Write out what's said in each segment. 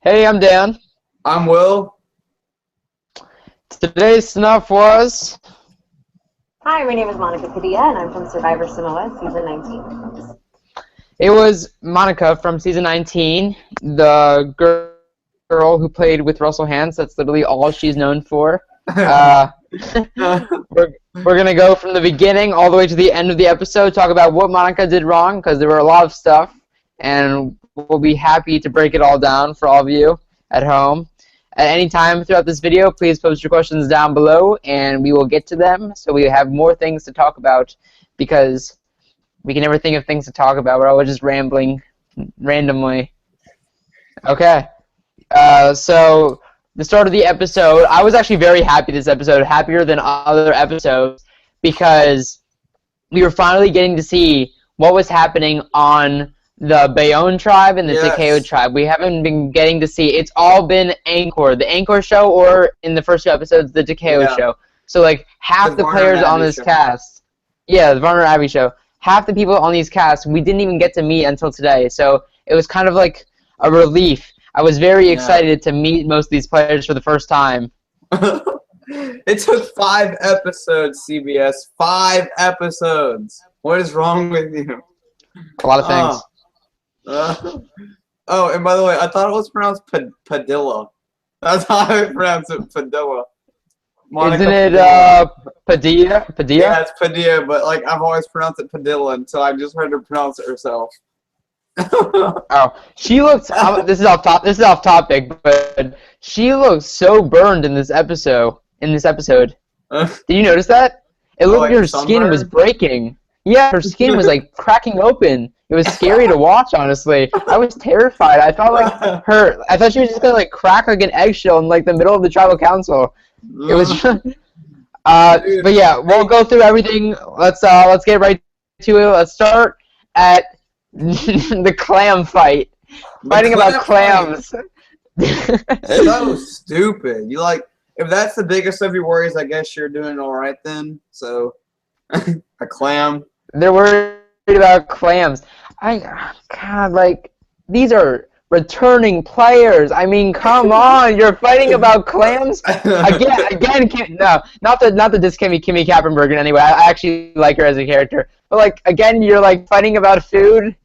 Hey, I'm Dan. I'm Will. Today's Snuff was... Hi, my name is Monica Padilla, and I'm from Survivor Samoa, Season 19. It was Monica from Season 19, the girl who played with Russell Hantz. That's literally all she's known for. We're going to go from the beginning all the way to the end of the episode, talk about what Monica did wrong, because there were a lot of stuff, and we'll be happy to break it all down for all of you at home. At any time throughout this video, please post your questions down below, and we will get to them so we have more things to talk about, because we can never think of things to talk about. We're always just rambling randomly. Okay. So, the start of the episode, I was actually very happy this episode, happier than other episodes, because we were finally getting to see what was happening on the Bayonne tribe and the Takeo tribe. We haven't been getting to see. It's all been Anchor, the Anchor show, or in the first two episodes, the Takeo show. So, like, half the players on this cast. Yeah, the Varner Abbey show. Half the people on these casts we didn't even get to meet until today. So, it was kind of like a relief. I was very excited to meet most of these players for the first time. It took 5 episodes, CBS. 5 episodes. What is wrong with you? A lot of things. Oh, and by the way, I thought it was pronounced Padilla. That's how I pronounce it, Padilla. Isn't it Padilla? Padilla? Yeah, it's Padilla, but like I've always pronounced it Padilla until I just heard her pronounce it herself. Oh, she looks. This is off topic, but she looks so burned in this episode. Did you notice that? It looked like her skin was breaking. Yeah, her skin was like cracking open. It was scary to watch, honestly. I was terrified. I felt like I thought she was just gonna like crack like an eggshell in like the middle of the tribal council. It was. But yeah, we'll go through everything. Let's get right to it. Let's start at the clam fight. Fighting about clams. So stupid. You like if that's the biggest of your worries, I guess you're doing all right then. So a clam. They're worried about clams. God, like, these are returning players. I mean, come on, you're fighting about clams again. Not to diss Kimmy Kappenberg in any way. I actually like her as a character, but like again, you're like fighting about food.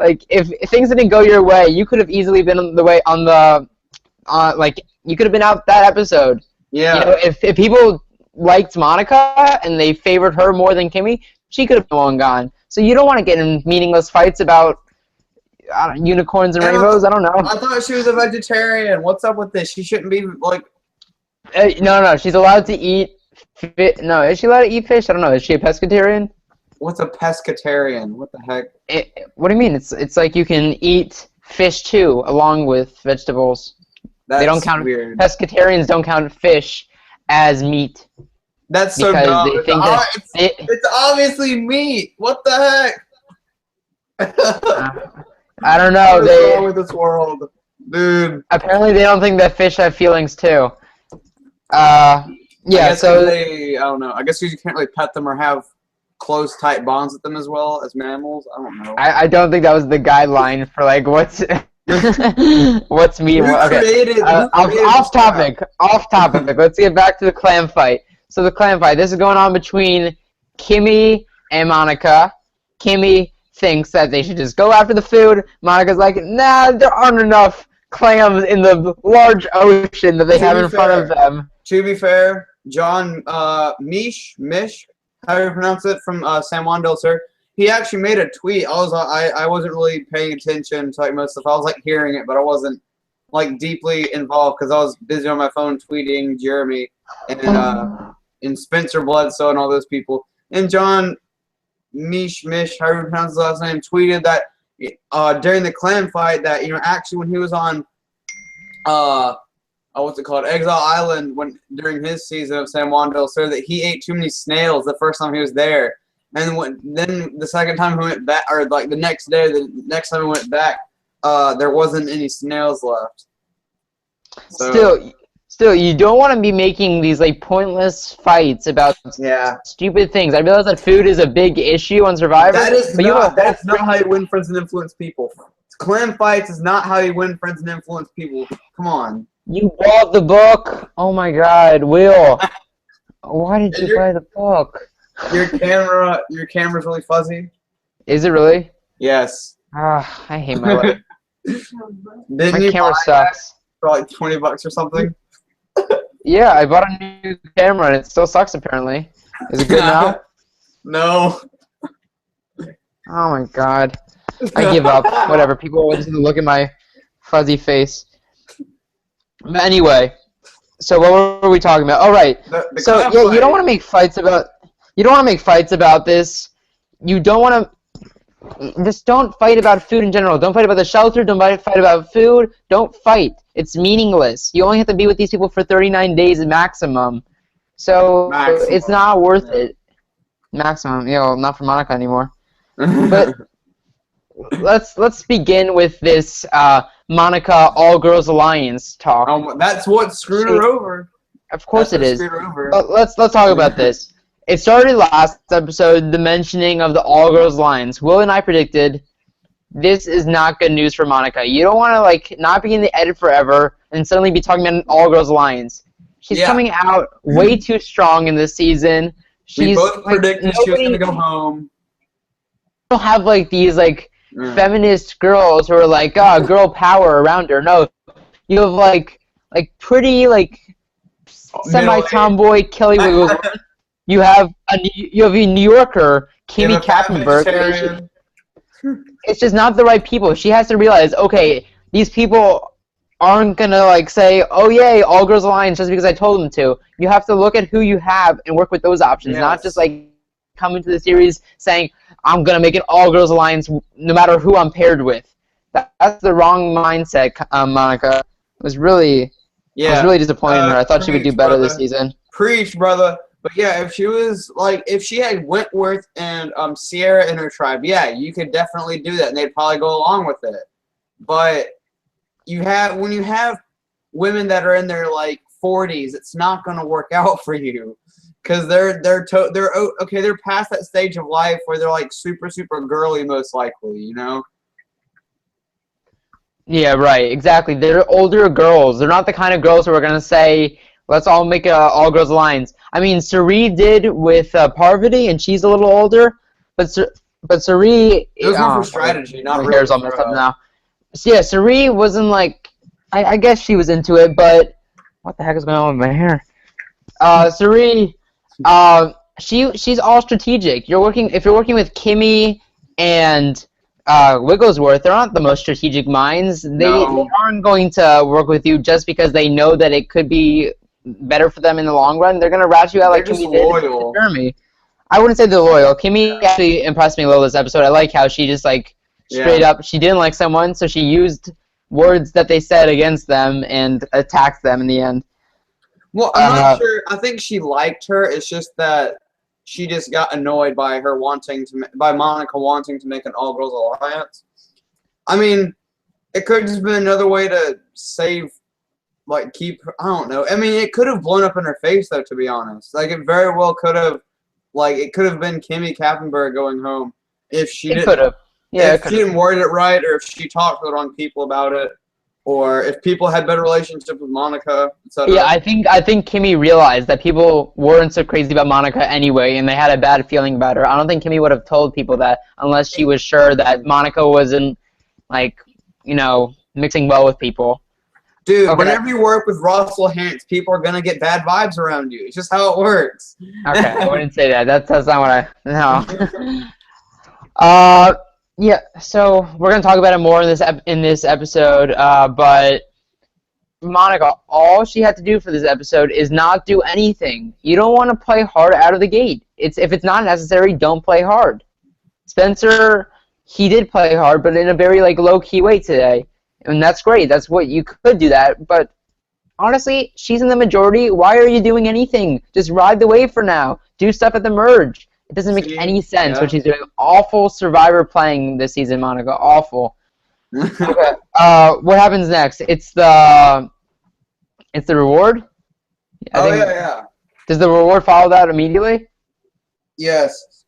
Like if things didn't go your way, you could have easily been you could have been out that episode. Yeah. You know, if people liked Monica and they favored her more than Kimmy, she could have been long gone. So you don't want to get in meaningless fights about unicorns and rainbows. I don't know. I thought she was a vegetarian. What's up with this? She shouldn't be like. No. She's allowed to eat. No, is she allowed to eat fish? I don't know. Is she a pescatarian? What's a pescatarian? What the heck? What do you mean? It's like you can eat fish too, along with vegetables. That's they don't count. Weird. Pescatarians don't count fish as meat. That's so dumb. It's obviously meat. What the heck? I don't know. What is wrong with this world, dude? Apparently, they don't think that fish have feelings too. Yeah. So I don't know. I guess you can't really pet them or have close, tight bonds with them as well as mammals. I don't know. I don't think that was the guideline for like what's what's meat. Okay. Off topic. Let's get back to the clam fight. So the clam fight, this is going on between Kimmy and Monica. Kimmy thinks that they should just go after the food. Monica's like, nah, there aren't enough clams in the large ocean that they have in front of them. To be fair, John Mish, how do you pronounce it, from San Juan del Sur, he actually made a tweet. I wasn't really paying attention to like most stuff. I was like hearing it, but I wasn't like deeply involved because I was busy on my phone tweeting Jeremy and Spencer Bledsoe and all those people. And John Mish, however you pronounce his last name, tweeted that during the clan fight that, you know, actually when he was on what's it called, Exile Island, during his season of San Juan del Sur, that he ate too many snails the first time he was there. And then the second time he went back, or like the next day, the next time he went back, there wasn't any snails left. So, Still, you don't want to be making these like pointless fights about stupid things. I realize that food is a big issue on Survivor. That's not how you win friends and influence people. It's clan fights is not how you win friends and influence people. Come on. You bought the book. Oh my God, Will. Why did you buy the book? Your camera's really fuzzy. Is it really? Yes. Ah, I hate my life. Didn't My you camera buy sucks. for like $20 or something? Yeah, I bought a new camera and it still sucks apparently. Is it good now? No. Oh my God. I give up. Whatever. People always look at my fuzzy face. But anyway, so what were we talking about? Oh right. So yeah, you don't want to make fights about. You don't want to make fights about this. You don't want to. Just don't fight about food in general. Don't fight about the shelter. Don't fight about food. Don't fight. It's meaningless. You only have to be with these people for 39 days maximum. So it's not worth it. Maximum. Yeah, well, not for Monica anymore. But let's begin with this Monica All Girls Alliance talk. That's what screwed her over. Of course it is. But let's talk about this. It started last episode, the mentioning of the All Girls Alliance. Will and I predicted this is not good news for Monica. You don't want to like not be in the edit forever and suddenly be talking about an All Girls Alliance. She's coming out way too strong in this season. We both predicted she was gonna go home. Don't have like these like feminist girls who are like girl power around her. No, you have like pretty like semi-tomboy Kelly Wigglesworth. You have a New Yorker, Kimmy Kappenberg. It's just not the right people. She has to realize, okay, these people aren't gonna like say, oh yay, All Girls Alliance just because I told them to. You have to look at who you have and work with those options, not just like come into the series saying, I'm gonna make an All Girls Alliance no matter who I'm paired with. That's the wrong mindset, Monica. I was really disappointed in her. I thought she would do better this season. Preach, brother. But yeah, if she had Wentworth and Sierra in her tribe, yeah, you could definitely do that, and they'd probably go along with it. But when you have women that are in their like 40s, it's not gonna work out for you, because they're past that stage of life where they're like super girly, most likely, you know. Yeah, right, exactly. They're older girls. They're not the kind of girls who are gonna say, let's all make a All Girls Alliance. I mean, Suri did with Parvati, and she's a little older, but Suri... It was more for strategy, not really. My hair's all messed up now. So yeah, Suri wasn't like... I guess she was into it, but... What the heck is going on with my hair? Suri, she's all strategic. If you're working with Kimmy and Wigglesworth, they're not the most strategic minds. They aren't going to work with you just because they know that it could be better for them in the long run. They're gonna rat you out like Kimmy did to Jeremy. I wouldn't say they're loyal. Kimmy actually impressed me a little this episode. I like how she just like straight up, she didn't like someone, so she used words that they said against them and attacked them in the end. Well, I'm not sure. I think she liked her. It's just that she just got annoyed by Monica wanting to make an All Girls Alliance. I mean, it could have just been another way to save. Like, I don't know. I mean, it could have blown up in her face, though, to be honest. Like, it very well could have, it could have been Kimmy Kappenberg going home if she didn't. Yeah, if she didn't word it right, or if she talked to the wrong people about it, or if people had better relationship with Monica, etc. Yeah, I think Kimmy realized that people weren't so crazy about Monica anyway, and they had a bad feeling about her. I don't think Kimmy would have told people that unless she was sure that Monica wasn't, like, you know, mixing well with people. Dude, whenever you work with Russell Hantz, people are gonna get bad vibes around you. It's just how it works. Okay, I wouldn't say that. That's not what no. Yeah. So we're gonna talk about it more in this episode. But Monica, all she had to do for this episode is not do anything. You don't want to play hard out of the gate. If it's not necessary, don't play hard. Spencer, he did play hard, but in a very like low key way today. And that's great. That's what you could do that. But honestly, she's in the majority. Why are you doing anything? Just ride the wave for now. Do stuff at the merge. It doesn't make any sense what she's doing. Awful Survivor playing this season, Monica. Awful. Okay. What happens next? It's the reward? Yeah. Does the reward follow that immediately? Yes.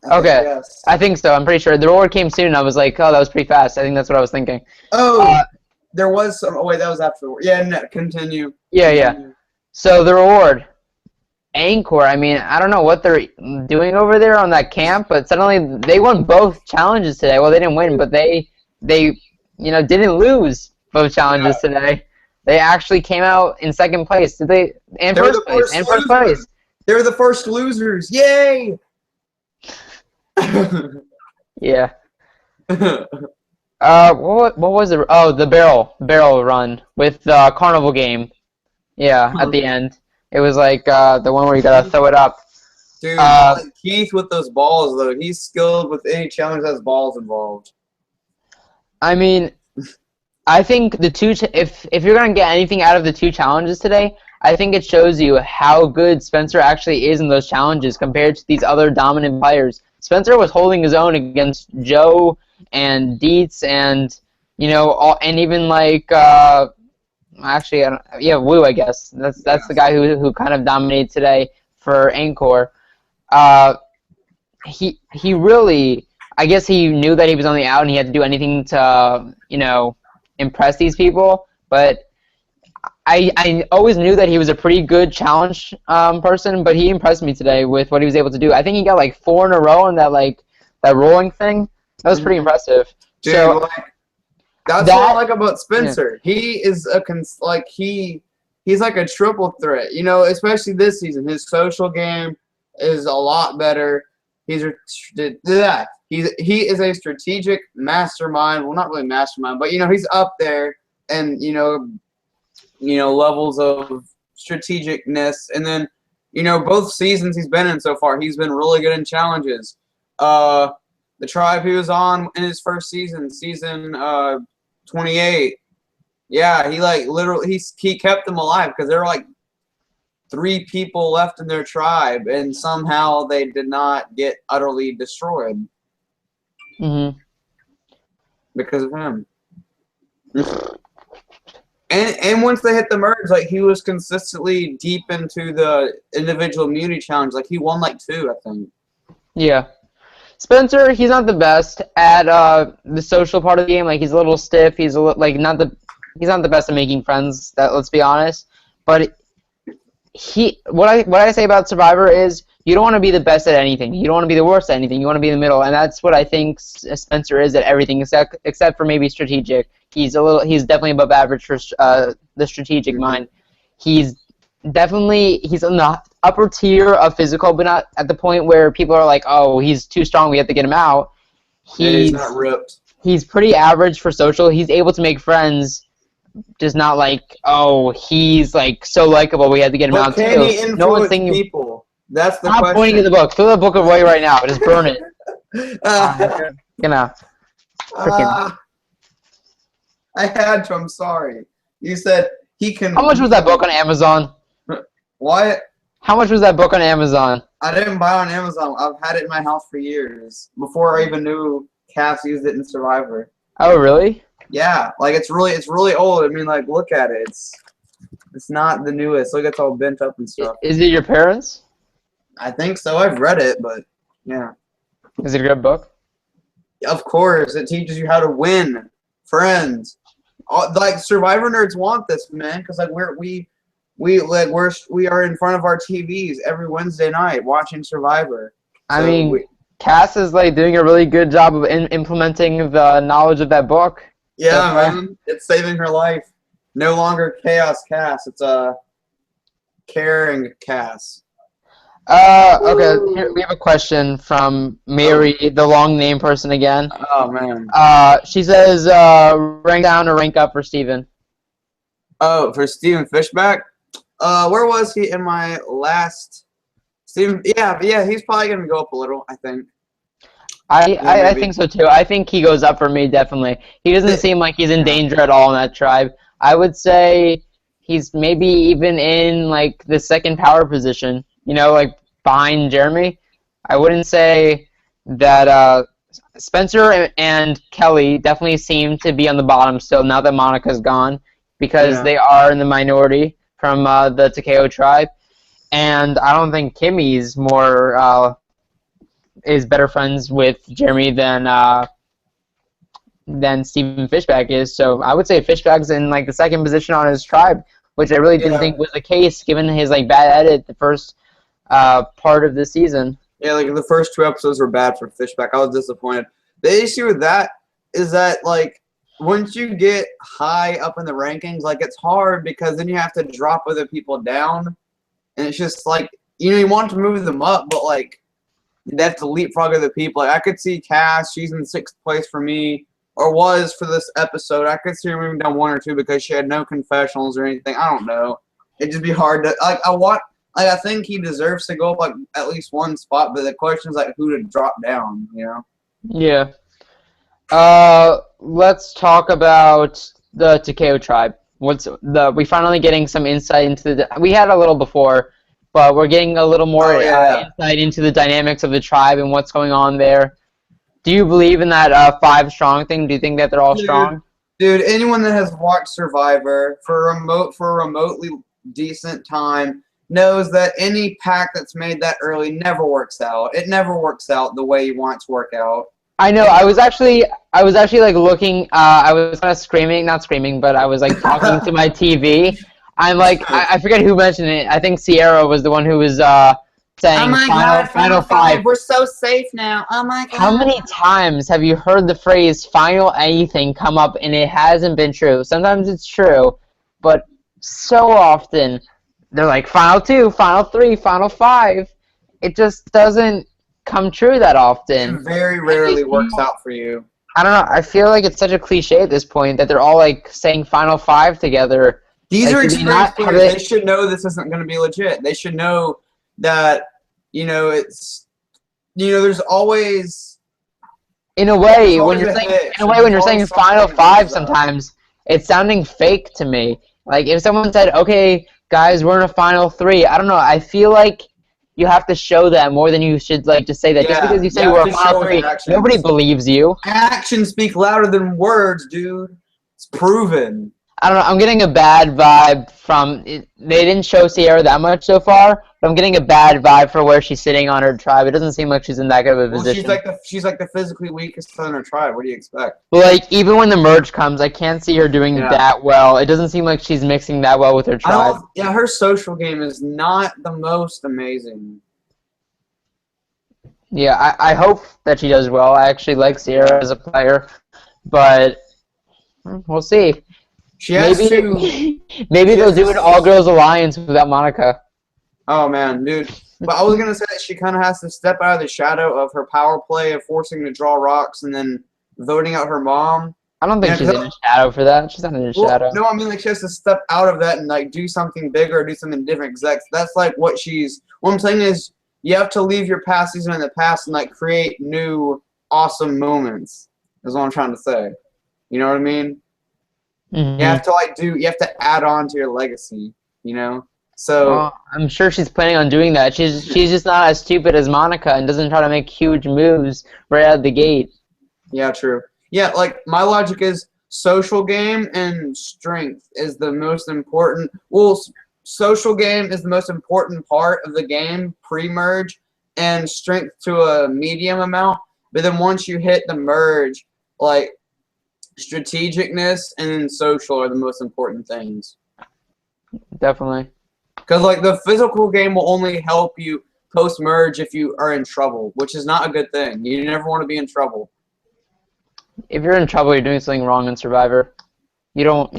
Okay, Yes. I think so. I'm pretty sure the reward came soon. I was like, oh, that was pretty fast. I think that's what I was thinking. Oh, there was some. Oh wait, that was after the. Yeah, no, continue. Yeah. So the reward, Anchor. I mean, I don't know what they're doing over there on that camp, but suddenly they won both challenges today. Well, they didn't win, but they didn't lose both challenges today. They actually came out in second place. Did they? In first place. In first place. They were the first losers. Yay! Yeah. What was it? Oh, the barrel run with the carnival game. Yeah, at the end. It was like the one where you gotta throw it up. Dude, like Keith with those balls though, he's skilled with any challenge that has balls involved. I mean, I think the two. If you're gonna get anything out of the two challenges today, I think it shows you how good Spencer actually is in those challenges compared to these other dominant players. Spencer was holding his own against Joe and Dietz and and even like Wu, I guess that's the guy who kind of dominated today for Anchor. He really, I guess he knew that he was on the out and he had to do anything to impress these people, but I always knew that he was a pretty good challenge person, but he impressed me today with what he was able to do. I think he got like 4 in a row on that rolling thing. That was pretty impressive. Dude, so that's what I like about Spencer. Yeah. He is he's like a triple threat. Especially this season, his social game is a lot better. He is a strategic mastermind. Well, not really mastermind, but he's up there, and levels of strategicness. And then, both seasons he's been in so far, he's been really good in challenges. The tribe he was on in his first season 28. Yeah, he literally he kept them alive because there were like 3 people left in their tribe, and somehow they did not get utterly destroyed. Mm-hmm. Because of him. And once they hit the merge, he was consistently deep into the individual immunity challenge. He won 2, I think. Yeah. Spencer, he's not the best at the social part of the game. He's a little stiff. He's he's not the best at making friends. Let's be honest. But what I say about Survivor is you don't want to be the best at anything. You don't want to be the worst at anything. You want to be in the middle, and that's what I think Spencer is at everything, except for maybe strategic. He's definitely above average for the strategic mind. He's in the upper tier of physical, but not at the point where people are like, oh, he's too strong, we have to get him out. He's not ripped. He's pretty average for social. He's able to make friends, just not he's so likable, we had to get him out can too. He influence no one's thinking people? That's the question. Stop pointing at the book. Throw the book away right now. Just burn it. I had to. I'm sorry. You said he can. How much was that book on Amazon? What? How much was that book on Amazon? I didn't buy it on Amazon. I've had it in my house for years. Before I even knew Cass used it in Survivor. Oh, really? Yeah. It's really old. I mean, look at it. It's not the newest. Look, it's all bent up and stuff. Is it your parents'? I think so. I've read it, but yeah. Is it a good book? Of course. It teaches you how to win friends. Survivor nerds want this, man, because we are in front of our TVs every Wednesday night watching Survivor. I mean, Cass is doing a really good job of implementing the knowledge of that book. Yeah, man, it's saving her life. No longer Chaos Cass, it's a caring Cass. Okay, here we have a question from Mary, the long name person again. Oh, man. She says, rank down or rank up for Steven. Oh, for Steven Fishback? Where was he in my last... Steven, yeah, he's probably going to go up a little, I think. I think so, too. I think he goes up for me, definitely. He doesn't seem like he's in danger at all in that tribe. I would say he's maybe even in, the second power position. Behind Jeremy. I wouldn't say that Spencer and Kelly definitely seem to be on the bottom still now that Monica's gone because they are in the minority from the Takeo tribe. And I don't think Kimmy's more is better friends with Jeremy than Steven Fishback is. So I would say Fishback's in like the second position on his tribe, which I really didn't think was the case given his like bad edit the first part of the season. Yeah, like the first 2 episodes were bad for Fishback. I was disappointed. The issue with that is that like once you get high up in the rankings, like it's hard because then you have to drop other people down, and it's just like you want to move them up, but like you have to leapfrog other people. Like I could see Cass, she's in 6th place for me, or was for this episode. I could see her moving down 1 or 2 because she had no confessionals or anything. I don't know. It'd just be hard to like. I think he deserves to go up like at least 1 spot, but the question is like who to drop down. Yeah. Let's talk about the Takeo tribe. We finally getting some insight into we had a little before, but we're getting a little more insight into the dynamics of the tribe and what's going on there. Do you believe in that 5 strong thing? Do you think that they're all strong? Dude, anyone that has watched Survivor for a remotely decent time knows that any pack that's made that early never works out. It never works out the way you want it to work out. I know. I was actually like looking. I was kind of not screaming, but I was like talking to my TV. I'm like, I forget who mentioned it. I think Sierra was the one who was saying, "Oh my God, final 5. We're so safe now." Oh my God. How many times have you heard the phrase "final anything" come up and it hasn't been true? Sometimes it's true, but so often they're like final 2, final 3, final 5. It just doesn't come true that often. It very rarely works out for you. I don't know. I feel like it's such a cliche at this point that they're all like saying final 5 together. These are experienced players. They should know this isn't going to be legit. They should know that, it's, there's always. In a way, when you're saying final 5, sometimes it's sounding fake to me. Like if someone said, "Okay, guys, we're in a final 3," I don't know. I feel like you have to show that more than you should like just say that. Just because you say we're a final 3, nobody believes you. Actions speak louder than words, dude. It's proven. I don't know. I'm getting a bad vibe from it. They didn't show Sierra that much so far, but I'm getting a bad vibe for where she's sitting on her tribe. It doesn't seem like she's in that good of a position. She's like the physically weakest on her tribe. What do you expect? Well, like even when the merge comes, I can't see her doing that well. It doesn't seem like she's mixing that well with her tribe. Her social game is not the most amazing. Yeah, I hope that she does well. I actually like Sierra as a player, but we'll see. Maybe they'll do an all-girls alliance without Monica. Oh, man, dude. But I was going to say that she kind of has to step out of the shadow of her power play of forcing to draw rocks and then voting out her mom. I don't think she's in a shadow for that. She's not in a shadow. No, I mean, like, she has to step out of that and, like, do something bigger or do something different. Because that's like, what I'm saying is you have to leave your past season in the past and, like, create new awesome moments is what I'm trying to say. You know what I mean? Mm-hmm. You have to you have to add on to your legacy, So I'm sure she's planning on doing that. She's just not as stupid as Monica and doesn't try to make huge moves right out of the gate. Yeah, true. Yeah, like my logic is social game and strength is the most important. Well, social game is the most important part of the game pre-merge, and strength to a medium amount. But then once you hit the merge, like strategicness and social are the most important things. Definitely. Because like the physical game will only help you post-merge if you are in trouble, which is not a good thing. You never want to be in trouble. If you're in trouble, you're doing something wrong in Survivor. You don't,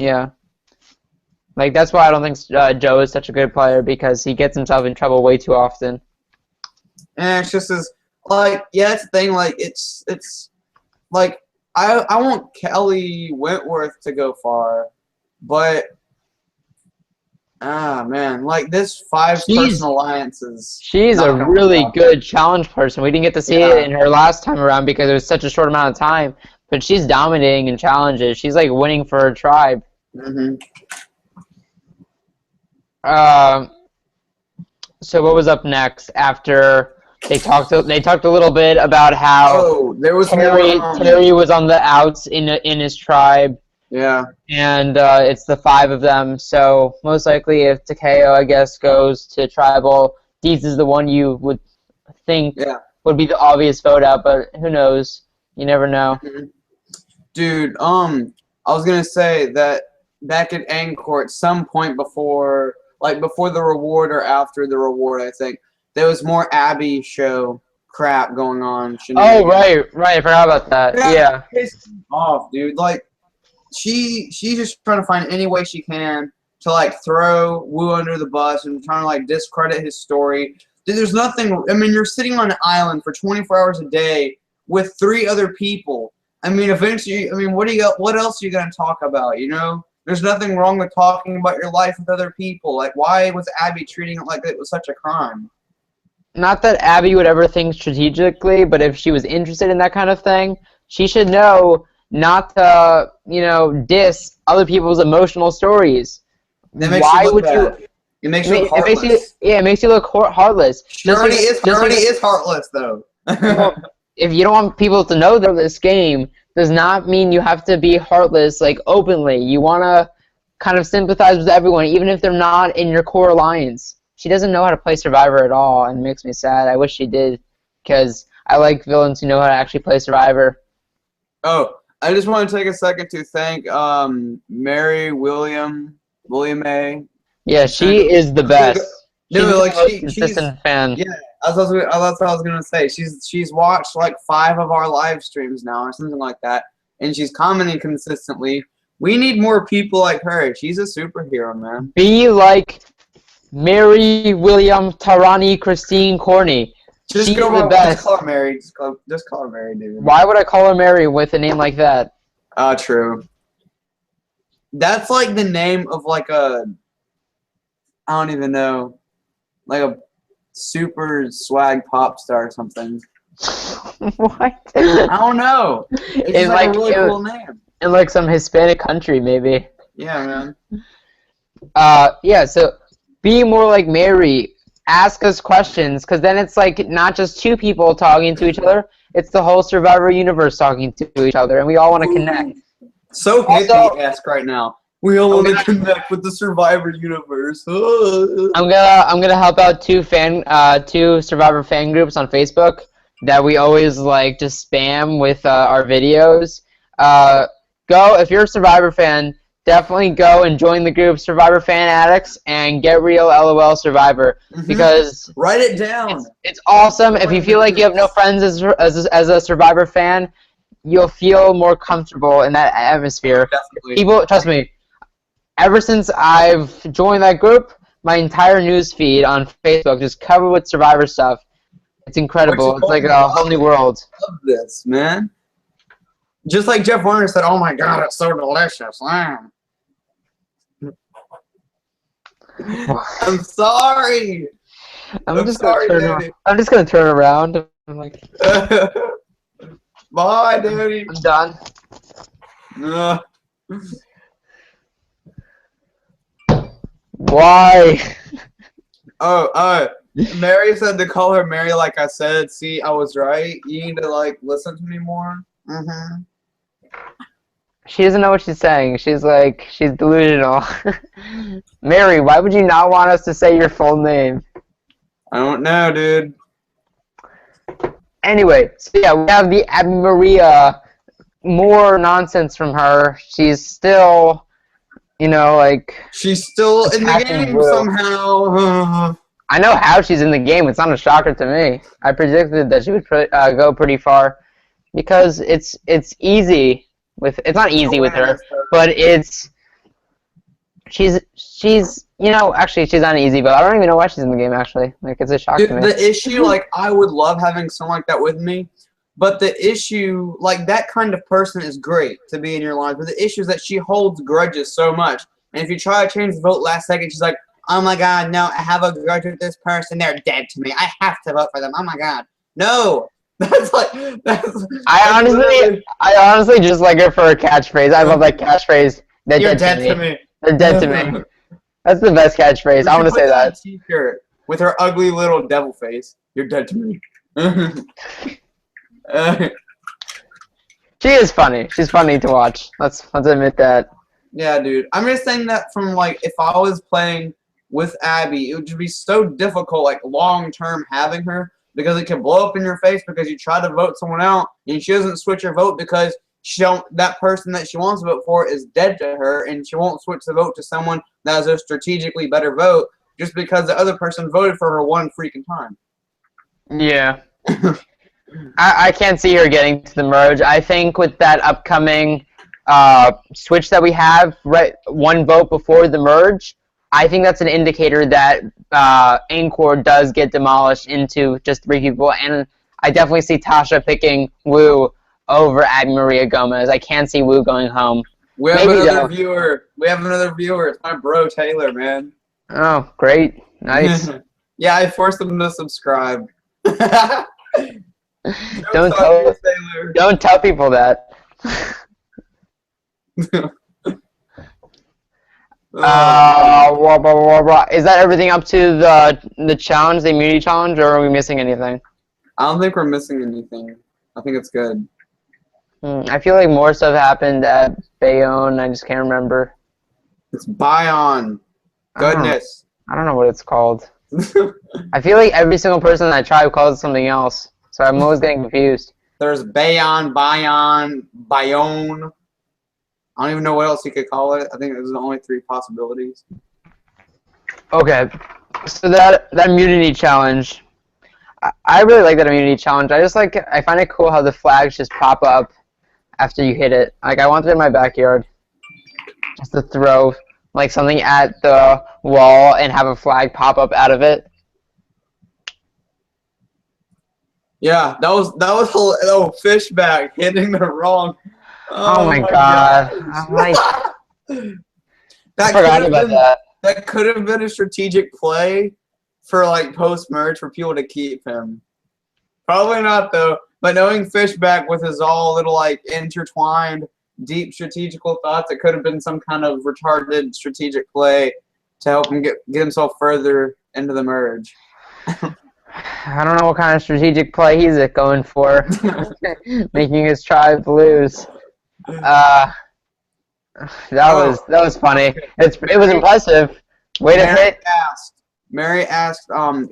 Like, that's why I don't think Joe is such a good player, because he gets himself in trouble way too often. And it's just as, like, it's the thing, like, it's like, I want Kelly Wentworth to go far, but, man, like, this 5-person alliances. She's a really good challenge person. We didn't get to see it in her last time around because it was such a short amount of time, but she's dominating in challenges. She's, like, winning for her tribe. Mm-hmm. So what was up next after they talked a little bit about how Terry was on the outs in his tribe. Yeah. And it's the 5 of them. So most likely if Takeo, I guess, goes to tribal, Deez is the one you would think would be the obvious vote out, but who knows? You never know. Dude, I was gonna say that back at Angkor at some point before the reward or after the reward, I think there was more Abby show crap going on. Oh, right, I forgot about that. Yeah. Pissed me off, dude. Like, she's just trying to find any way she can to like throw Wu under the bus and trying to like discredit his story. Dude, there's nothing. I mean, you're sitting on an island for 24 hours a day with 3 other people. I mean, eventually, what else are you gonna talk about? You know, there's nothing wrong with talking about your life with other people. Like, why was Abby treating it like it was such a crime? Not that Abby would ever think strategically, but if she was interested in that kind of thing, she should know not to, diss other people's emotional stories. Why would you? It makes you look heartless. It makes you look heartless. She already is heartless, though. Well, if you don't want people to know that this game does not mean you have to be heartless, like, openly. You want to kind of sympathize with everyone, even if they're not in your core alliance. She doesn't know how to play Survivor at all, and it makes me sad. I wish she did, because I like villains who know how to actually play Survivor. Oh, I just want to take a second to thank Mary William A. Yeah, she is the best. She's a consistent fan. Yeah, that's what I was gonna say. She's watched like 5 of our live streams now, or something like that, and she's commenting consistently. We need more people like her. She's a superhero, man. Be like Mary William Tarani Christine Corney. She's the best. Just call her Mary. Just call her Mary, dude. Why would I call her Mary with a name like that? True. That's like the name of like a, I don't even know, like a super swag pop star or something. What? I don't know. It's just like a really cool name. In like some Hispanic country, maybe. Yeah, man. Yeah, so be more like Mary. Ask us questions, because then it's like not just 2 people talking to each other, it's the whole Survivor universe talking to each other, and we all want to connect. So hippie-esque right now. We all want to connect with the Survivor universe. I'm gonna help out 2 Survivor fan groups on Facebook that we always like just spam with our videos. Go if you're a Survivor fan. Definitely go and join the group Survivor Fan Addicts and Get Real LOL Survivor, because write it down. It's awesome. If you feel like you have no friends as a Survivor fan, you'll feel more comfortable in that atmosphere. Definitely. People, trust me, ever since I've joined that group, my entire news feed on Facebook just covered with Survivor stuff. It's incredible. It's like a whole new world. I love this, man. Just like Jeff Warner said, "Oh my God, it's so delicious." I'm sorry. I'm just gonna turn around. I'm like, bye, Daddy. I'm done. Why? Mary said to call her Mary. Like I said, see, I was right. You need to like listen to me more. She doesn't know what she's saying. She's delusional. Mary, why would you not want us to say your full name? I don't know, dude. Anyway, so yeah, we have the Abby Maria. More nonsense from her. She's still, she's still in the game somehow. I know how she's in the game. It's not a shocker to me. I predicted that she would go pretty far, because it's easy. It's not easy with her, but she's actually she's not easy, but I don't even know why she's in the game actually. Like, it's a shock to me. The issue, like, I would love having someone like that with me, but the issue, like, that kind of person is great to be in your life, but the issue is that she holds grudges so much, and if you try to change the vote last second, she's like, "Oh my God, no, I have a grudge with this person, they're dead to me, I have to vote for them, oh my God." No! I honestly just like her for a catchphrase. I love that catchphrase. You're dead to me. They're dead to me. That's the best catchphrase. I want to say that. T-shirt with her ugly little devil face. You're dead to me. She is funny. She's funny to watch. Let's admit that. Yeah, dude. I'm just saying that from, like, if I was playing with Abby, it would be so difficult, like, long-term having her, because it can blow up in your face because you try to vote someone out, and she doesn't switch her vote because that person that she wants to vote for is dead to her, and she won't switch the vote to someone that has a strategically better vote just because the other person voted for her one freaking time. Yeah. I can't see her getting to the merge. I think with that upcoming switch that we have, right, one vote before the merge, I think that's an indicator that Angkor does get demolished into just 3 people, and I definitely see Tasha picking Wu over Abby Maria Gomez. I can't see Wu going home. We have another viewer. It's my bro Taylor, man. Oh, great. Nice. Yeah, I forced him to subscribe. Don't tell people that. Is that everything up to the challenge, the immunity challenge, or are we missing anything? I don't think we're missing anything. I think it's good. I feel like more stuff happened at Bayonne. I just can't remember. It's Bayonne. Goodness. I don't know what it's called. I feel like every single person in that tribe calls it something else, so I'm always getting confused. There's Bayonne, Bayonne. I don't even know what else you could call it. I think there's only 3 possibilities. Okay, so that immunity challenge, I really like that immunity challenge. I find it cool how the flags just pop up after you hit it. Like, I want it in my backyard, just to throw like something at the wall and have a flag pop up out of it. Yeah, that was Fishback hitting the wrong. Oh my god! I'm like, I forgot about that. That could have been a strategic play for like post merge for people to keep him. Probably not though. But knowing Fishback with his all little like intertwined, deep strategical thoughts, it could have been some kind of retarded strategic play to help him get himself further into the merge. I don't know what kind of strategic play he's going for, making his tribe lose. That was funny. It was impressive. Way to hit. Mary asked,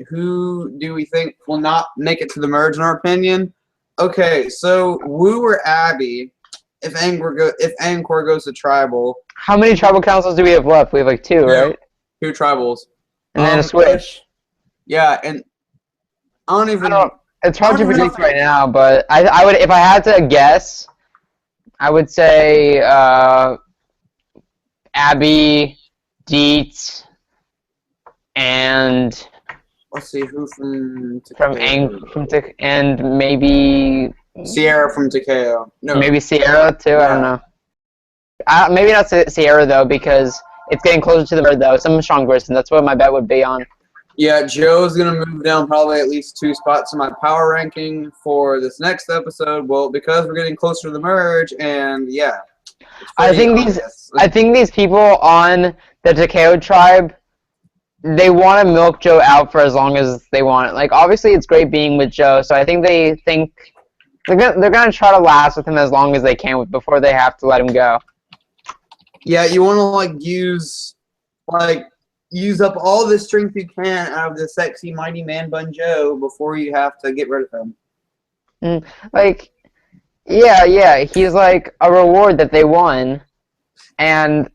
who do we think will not make it to the merge in our opinion? Okay, so Wu or Abby, if Angkor goes to tribal. How many tribal councils do we have left? We have like 2, right? 2 tribals. And then a switch. Yeah, and I don't know. It's hard to predict right now, but I would, if I had to guess, I would say Abby, Deets, and let's see who and maybe Sierra from Takeo. No, maybe Sierra too. Yeah. I don't know. Maybe not Sierra though, because it's getting closer to the bird though. Some strong person. That's what my bet would be on. Yeah, Joe's gonna move down probably at least 2 spots in my power ranking for this next episode. Well, because we're getting closer to the merge, and yeah, I think these people on the Takeo tribe, they want to milk Joe out for as long as they want. Like, obviously, it's great being with Joe, so I think they're gonna try to last with him as long as they can before they have to let him go. Yeah, you want to use up all the strength you can out of the sexy mighty man bun Joe before you have to get rid of him. Yeah, he's like a reward that they won, and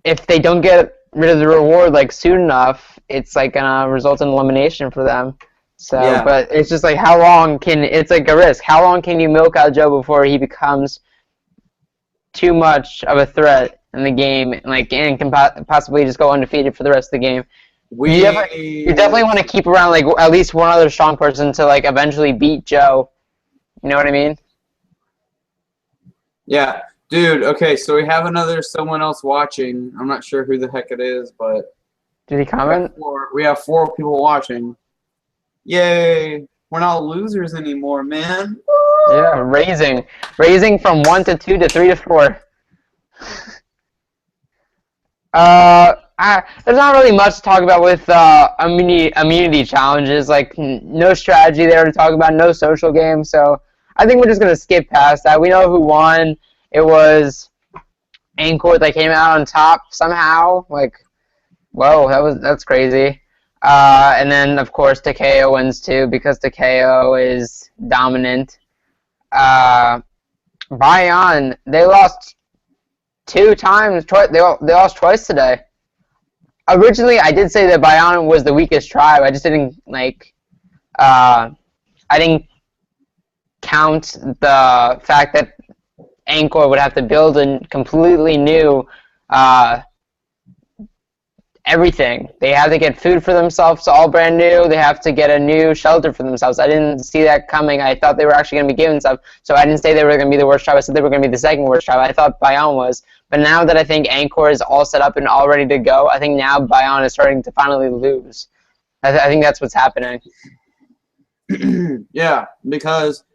if they don't get rid of the reward like soon enough, it's like gonna result in elimination for them. So, yeah. But it's just like it's like a risk. How long can you milk out Joe before he becomes too much of a threat in the game, and can possibly just go undefeated for the rest of the game? You definitely want to keep around like at least one other strong person to like eventually beat Joe. You know what I mean? Yeah, dude. Okay, so we have someone else watching. I'm not sure who the heck it is, but did he comment? We have 4 people watching. Yay! We're not losers anymore, man. Yeah, raising from 1 to 2 to 3 to 4. There's not really much to talk about with immunity challenges. Like, no strategy there to talk about, no social game. So I think we're just gonna skip past that. We know who won. It was Angkor that came out on top somehow. Like, whoa, that's crazy. And then, of course, Takeo wins too because Takeo is dominant. Bayon, they lost 2 times. They lost twice today. Originally, I did say that Bayon was the weakest tribe. I just didn't I didn't count the fact that Angkor would have to build a completely new everything. They have to get food for themselves, all brand new. They have to get a new shelter for themselves. I didn't see that coming. I thought they were actually going to be given stuff, so I didn't say they were going to be the worst tribe. I said they were going to be the second worst tribe. I thought Bayon was. But now that I think Angkor is all set up and all ready to go, I think now Bayon is starting to finally lose. I think that's what's happening. Yeah, because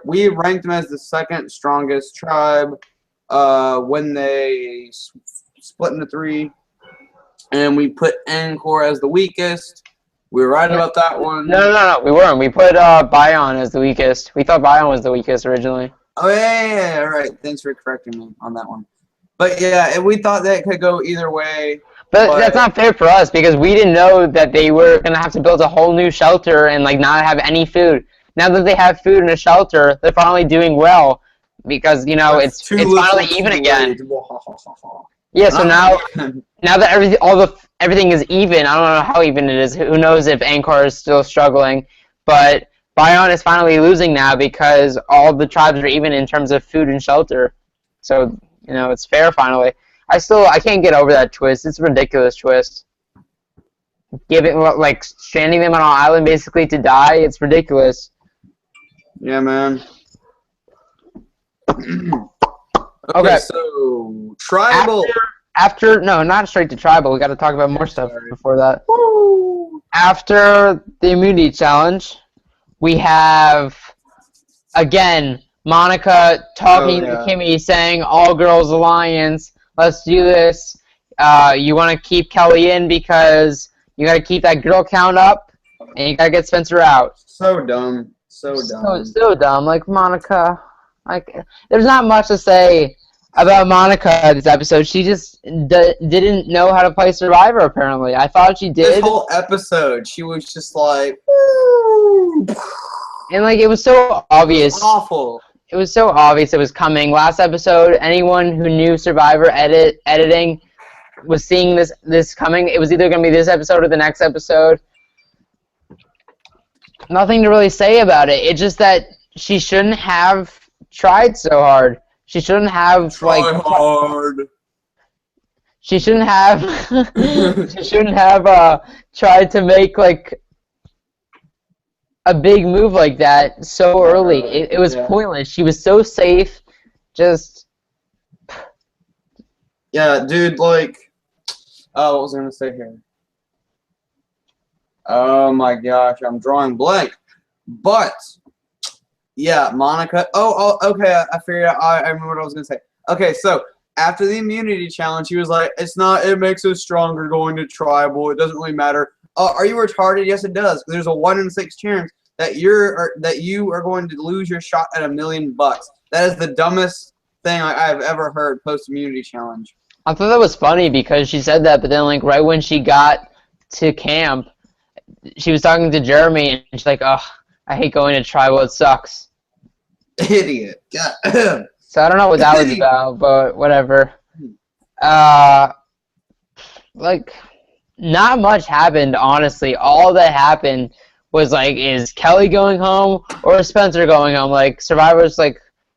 we ranked them as the second strongest tribe when they split into 3. And we put Angkor as the weakest. We were right about that one. No, we weren't. We put Bayon as the weakest. We thought Bayon was the weakest originally. Oh, yeah, all right. Thanks for correcting me on that one. But, yeah, we thought that could go either way. But that's not fair for us because we didn't know that they were going to have to build a whole new shelter and, not have any food. Now that they have food and a shelter, they're finally doing well because, it's finally even again. Yeah, so now that everything is even, I don't know how even it is. Who knows if Angkor is still struggling, but Bayon is finally losing now because all the tribes are even in terms of food and shelter. So it's fair finally. I can't get over that twist. It's a ridiculous twist. Stranding them on an island basically to die. It's ridiculous. Yeah, man. Okay, so tribal. No, not straight to tribal. We got to talk about more stuff before that. Woo. After the immunity challenge, we have again Monica talking to Kimmy, saying "All Girls Alliance. Let's do this. You want to keep Kelly in because you got to keep that girl count up, and you got to get Spencer out." So dumb. So dumb. So dumb. Monica. There's not much to say about Monica this episode. She just didn't know how to play Survivor, apparently. I thought she did. This whole episode, she was just like... Woo! And, it was so obvious. It was awful. It was so obvious it was coming. Last episode, anyone who knew Survivor editing was seeing this coming. It was either going to be this episode or the next episode. Nothing to really say about it. It's just that she shouldn't have tried so hard. She shouldn't have hard. She shouldn't have she shouldn't have tried to make a big move like that so early. It was pointless. She was so safe. Just yeah, dude, what was I gonna say here? Oh my gosh, I'm drawing blank. But yeah, Monica. Oh, okay. I figured out. I remember what I was gonna say. Okay, so after the immunity challenge, he was like, It makes us stronger going to tribal. It doesn't really matter." Are you retarded? Yes, it does. There's a 1 in 6 chance that you are going to lose your shot at $1 million. That is the dumbest thing I've ever heard post immunity challenge. I thought that was funny because she said that, but then right when she got to camp, she was talking to Jeremy, and she's like, "Oh, I hate going to tribal. It sucks." Idiot. God. So I don't know what that was about, but whatever. Not much happened, honestly. All that happened was is Kelly going home or Spencer going home? Survivor's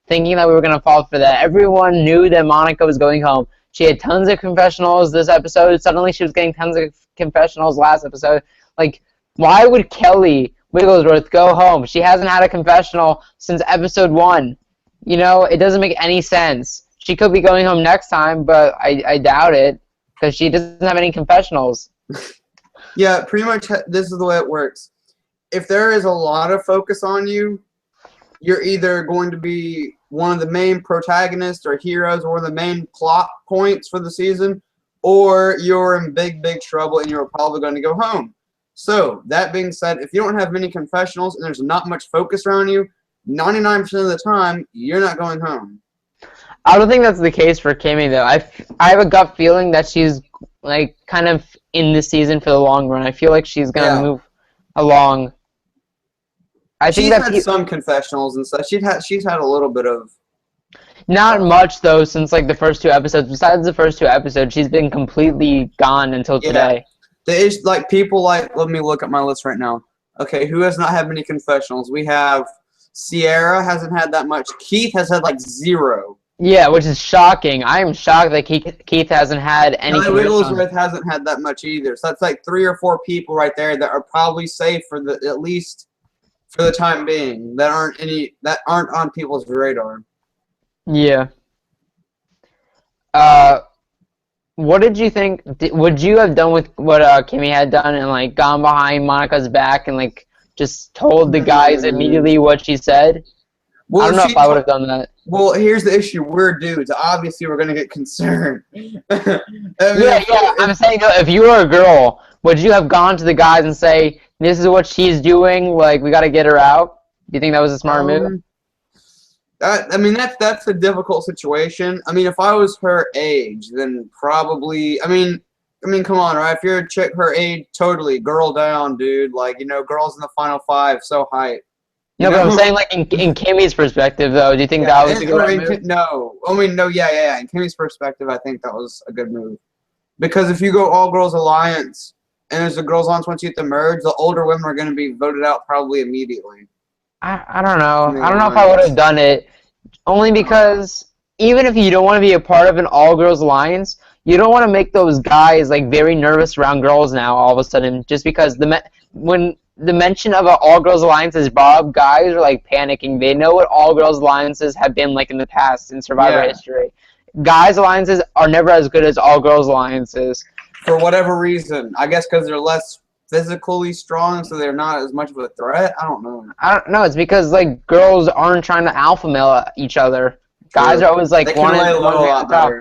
thinking that we were gonna fall for that. Everyone knew that Monica was going home. She had tons of confessionals this episode. Suddenly she was getting tons of confessionals last episode. Why would Kelly Wigglesworth go home? She hasn't had a confessional since episode 1. It doesn't make any sense. She could be going home next time, but I doubt it because she doesn't have any confessionals. Yeah, pretty much this is the way it works. If there is a lot of focus on you, you're either going to be one of the main protagonists or heroes or one of the main plot points for the season, or you're in big, big trouble and you're probably going to go home. So, that being said, if you don't have many confessionals and there's not much focus around you, 99% of the time, you're not going home. I don't think that's the case for Kimmy, though. I have a gut feeling that she's like kind of in this season for the long run. I feel like she's gonna move along. I think she's had some confessionals and stuff. She's had a little bit of. Not much though since like the first 2 episodes. Besides the first 2 episodes, she's been completely gone until today. There's like people like. Let me look at my list right now. Okay, who has not had many confessionals? We have Sierra hasn't had that much. Keith has had like 0. Yeah, which is shocking. I am shocked that Keith hasn't had any. Kelly Wigglesworth hasn't had that much either. So that's like 3 or 4 people right there that are probably safe for at least for the time being. That aren't on people's radar. Yeah. What did you think? Would you have done with what Kimmy had done and like gone behind Monica's back and like just told the guys immediately what she said? Well, I don't know if I would have done that. Well, here's the issue. We're dudes. Obviously, we're going to get concerned. I'm saying, if you were a girl, would you have gone to the guys and say, this is what she's doing, like, we got to get her out? Do you think that was a smart move? That's a difficult situation. I mean, if I was her age, then probably, I mean, come on, right? If you're a chick her age, totally, girl down, dude. Like, girls in the final 5, so hype. No, but I'm saying, like, in Kimmy's perspective, though, do you think that was a good move? No. Yeah. In Kimmy's perspective, I think that was a good move. Because if you go all-girls alliance, and there's a girls alliance once you get the merge, the older women are going to be voted out probably immediately. I don't know. I don't know if I would have done it. Only because even if you don't want to be a part of an all-girls alliance, you don't want to make those guys, like, very nervous around girls now all of a sudden. Just because when the mention of an all-girls alliance is Bob, guys are like panicking. They know what all-girls alliances have been like in the past in Survivor history. Guys alliances are never as good as all-girls alliances. For whatever reason. I guess because they're less physically strong, so they're not as much of a threat. I don't know. I don't know. It's because like girls aren't trying to alpha male each other. Guys are always like one at the top.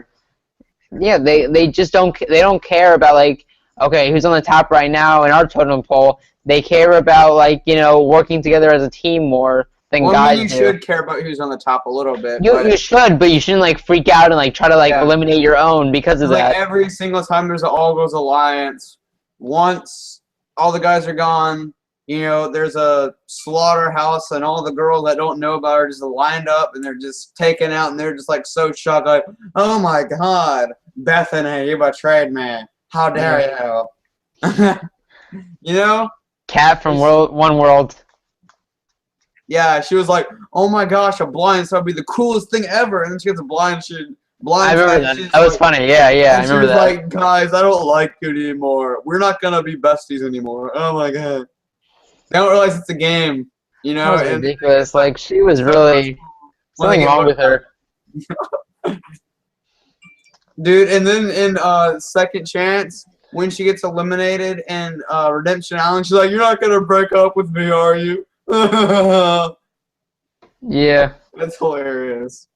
Yeah, they just don't care about like, okay, who's on the top right now in our totem pole. They care about, like, working together as a team more than guys do. You should care about who's on the top a little bit. You should, but you shouldn't, like, freak out and, like, try to, like, eliminate your own because of that. Like, every single time there's an all-girls alliance, once all the guys are gone, there's a slaughterhouse and all the girls that don't know about her just lined up and they're just taken out and they're just, like, so shocked, like, oh, my God, Bethany, you betrayed me. How dare you? Cat from One World. Yeah, she was like, "Oh my gosh, a blind so that'd be the coolest thing ever." And then she gets a blind. I remember that. That was funny. Yeah, I remember that. She was like, "Guys, I don't like you anymore. We're not gonna be besties anymore." Oh my God. They don't realize it's a game, That was ridiculous. Like she was really something wrong with her. Dude, and then in Second Chance, when she gets eliminated in Redemption Island, she's like, "You're not gonna break up with me, are you?" Yeah. That's hilarious.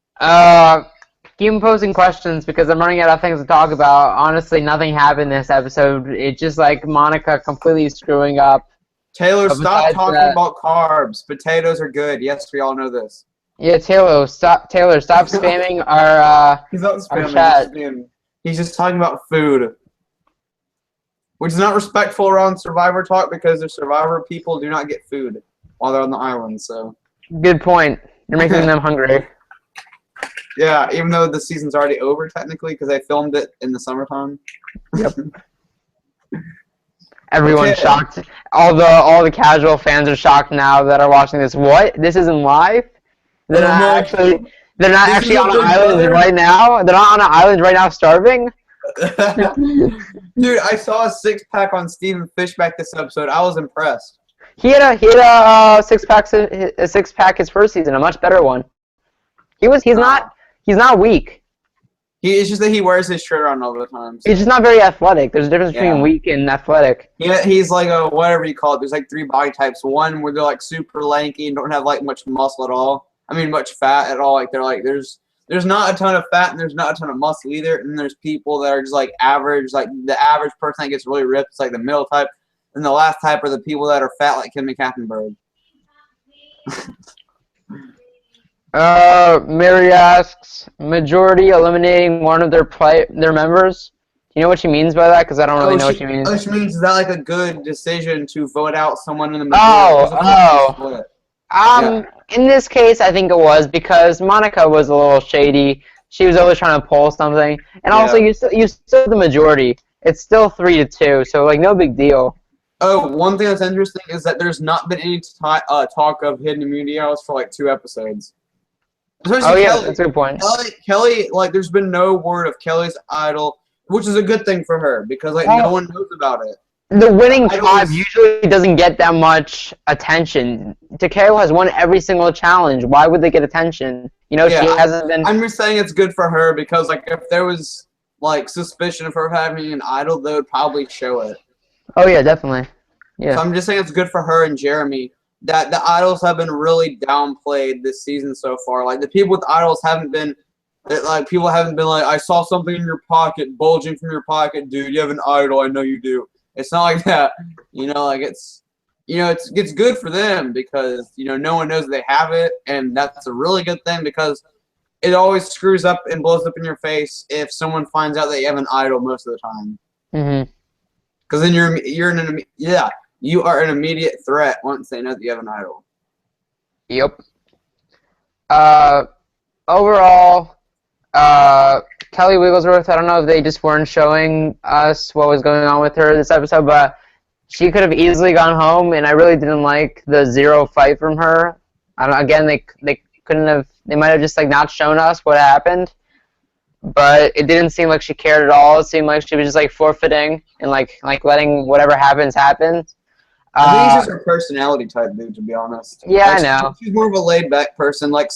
Keep posing questions because I'm running out of things to talk about. Honestly, nothing happened this episode. It's just like Monica completely screwing up. Taylor, stop talking about carbs. Potatoes are good. Yes, we all know this. Yeah, Taylor, stop spamming our He's not spamming. our chat. He's just talking about food. Which is not respectful around Survivor talk because the Survivor people do not get food while they're on the island, so. Good point. You're making them hungry. Yeah, even though the season's already over technically because they filmed it in the summertime. Yep. Everyone's shocked. All the casual fans are shocked now that are watching this. What? This isn't live? They're not actually on an island right now? They're not on an island right now starving? Dude, I saw a 6-pack on Stephen Fishback this episode. I was impressed. He had a 6-pack his first season, a much better one. He's not weak. It's just that he wears his shirt on all the time. So. He's just not very athletic. There's a difference between weak and athletic. Yeah, he's like a whatever you call it. There's like 3 body types. One where they're like super lanky and don't have like much muscle at all. I mean, much fat at all. Like they're like there's not a ton of fat and there's not a ton of muscle either. And there's people that are just like average, like the average person that gets really ripped. It's like the middle type. And the last type are the people that are fat like Kimmy Katzenberg. Mary asks, majority eliminating one of their members. Do You know what she means by that? Because I don't really know what she means. She means, is that like a good decision to vote out someone in the majority? In this case, I think it was because Monica was a little shady. She was always trying to pull something, and also you still the majority. It's still 3-2, so like no big deal. Oh, one thing that's interesting is that there's not been any talk of hidden immunity hours for like 2 episodes. Especially Kelly. That's a good point. Kelly, like, there's been no word of Kelly's idol, which is a good thing for her because like no one knows about it. The winning 5 usually doesn't get that much attention. Takeo has won every single challenge. Why would they get attention? You know, she hasn't been. I'm just saying it's good for her because like if there was like suspicion of her having an idol, they would probably show it. Oh yeah, definitely. Yeah. So I'm just saying it's good for her and Jeremy that the idols have been really downplayed this season so far. Like the people with idols haven't been, like people haven't been like, I saw something in your pocket, bulging from your pocket, dude. You have an idol. I know you do. It's not like that. You know, like it's good for them because no one knows they have it, and that's a really good thing because it always screws up and blows up in your face if someone finds out that you have an idol most of the time. Mhm. Because then you are an immediate threat once they know that you have an idol. Yep. Overall, Kelly Wigglesworth, I don't know if they just weren't showing us what was going on with her this episode, but she could have easily gone home, and I really didn't like the 0 fight from her. Again, they couldn't have. They might have just like not shown us what happened. But it didn't seem like she cared at all. It seemed like she was just like forfeiting and like letting whatever happens happen. I think it's just her personality type, dude. To be honest. Yeah, I know. She's more of a laid back person, But